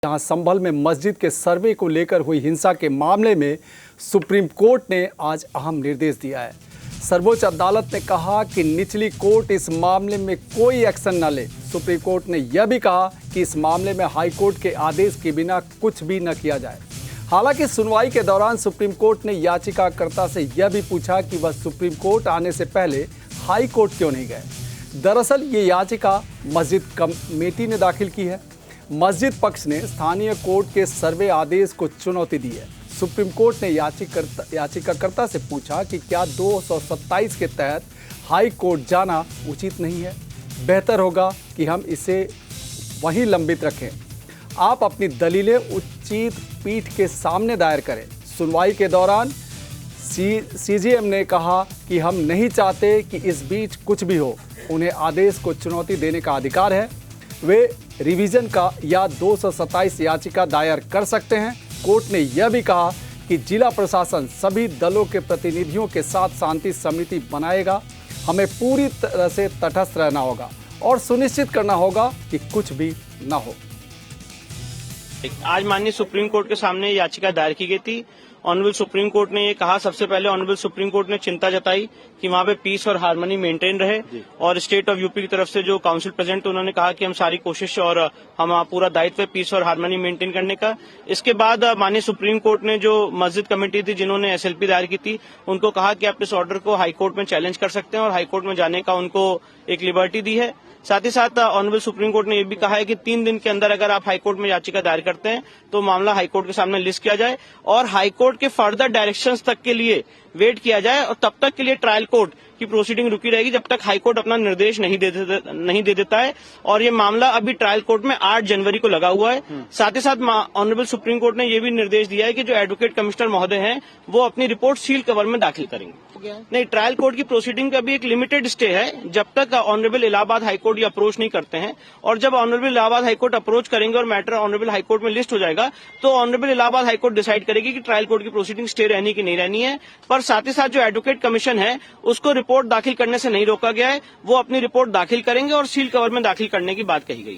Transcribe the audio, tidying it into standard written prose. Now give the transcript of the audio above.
जहां संभल में मस्जिद के सर्वे को लेकर हुई हिंसा के मामले में सुप्रीम कोर्ट ने आज अहम निर्देश दिया है। सर्वोच्च अदालत ने कहा कि निचली कोर्ट इस मामले में कोई एक्शन न ले। सुप्रीम कोर्ट ने यह भी कहा कि इस मामले में हाई कोर्ट के आदेश के बिना कुछ भी न किया जाए। हालांकि सुनवाई के दौरान सुप्रीम कोर्ट ने याचिकाकर्ता से यह भी पूछा कि वह सुप्रीम कोर्ट आने से पहले हाई कोर्ट क्यों नहीं गए। दरअसल ये याचिका मस्जिद कमेटी ने दाखिल की है। मस्जिद पक्ष ने स्थानीय कोर्ट के सर्वे आदेश को चुनौती दी है। सुप्रीम कोर्ट ने याचिकाकर्ता से पूछा कि क्या 227 के तहत हाई कोर्ट जाना उचित नहीं है। बेहतर होगा कि हम इसे वहीं लंबित रखें। आप अपनी दलीलें उचित पीठ के सामने दायर करें। सुनवाई के दौरान सीजेएम ने कहा कि हम नहीं चाहते कि इस बीच कुछ भी हो। उन्हें आदेश को चुनौती देने का अधिकार है। वे रिवीजन का या 227 याचिका दायर कर सकते हैं। कोर्ट ने यह भी कहा कि जिला प्रशासन सभी दलों के प्रतिनिधियों के साथ शांति समिति बनाएगा। हमें पूरी तरह से तटस्थ रहना होगा और सुनिश्चित करना होगा कि कुछ भी न हो। आज माननीय सुप्रीम कोर्ट के सामने याचिका दायर की गई थी। ऑनरेबल सुप्रीम कोर्ट ने ये कहा, सबसे पहले ऑनरेबल सुप्रीम कोर्ट ने चिंता जताई कि वहाँ पे पीस और हार्मनी मेंटेन रहे और स्टेट ऑफ यूपी की तरफ से जो काउंसिल प्रेजेंट उन्होंने कहा कि हम सारी कोशिश और हम पूरा दायित्व है पीस और हार्मनी मेंटेन करने का। इसके बाद माननीय सुप्रीम कोर्ट ने जो मस्जिद कमेटी थी जिन्होंने एसएलपी दायर की थी उनको कहा कि आप इस ऑर्डर को हाईकोर्ट में चैलेंज कर सकते हैं और हाईकोर्ट में जाने का उनको एक लिबर्टी दी है। साथ ही साथ ऑनरेबल सुप्रीम कोर्ट ने यह भी कहा है कि 3 दिन के अंदर अगर आप हाईकोर्ट में याचिका दायर करते हैं तो मामला हाईकोर्ट के सामने लिस्ट किया जाए और हाईकोर्ट के फर्दर डायरेक्शंस तक के लिए वेट किया जाए और तब तक के लिए ट्रायल कोर्ट की प्रोसीडिंग रुकी रहेगी जब तक हाईकोर्ट अपना निर्देश नहीं दे देता है। और ये मामला अभी ट्रायल कोर्ट में 8 जनवरी को लगा हुआ है। साथ ही साथ ऑनरेबल सुप्रीम कोर्ट ने यह भी निर्देश दिया है कि जो एडवोकेट कमिश्नर महोदय हैं वो अपनी रिपोर्ट सील कवर में दाखिल करेंगे। नहीं, ट्रायल कोर्ट की प्रोसीडिंग का भी एक लिमिटेड स्टे है जब तक ऑनरेबल इलाहाबाद हाईकोर्ट ये अप्रोच नहीं करते हैं। और जब ऑनरेबल इलाहाबाद हाईकोर्ट अप्रोच करेंगे और मैटर ऑनरेबल हाईकोर्ट में लिस्ट हो जाएगा तो ऑनरेबल इलाहाबाद हाईकोर्ट डिसाइड करेगी कि ट्रायल कोर्ट की प्रोसीडिंग स्टे रहनी की नहीं रहनी है। पर साथ ही साथ जो एडवोकेट कमीशन है उसको रिपोर्ट दाखिल करने से नहीं रोका गया है। वो अपनी रिपोर्ट दाखिल करेंगे और सील कवर में दाखिल करने की बात कही गई।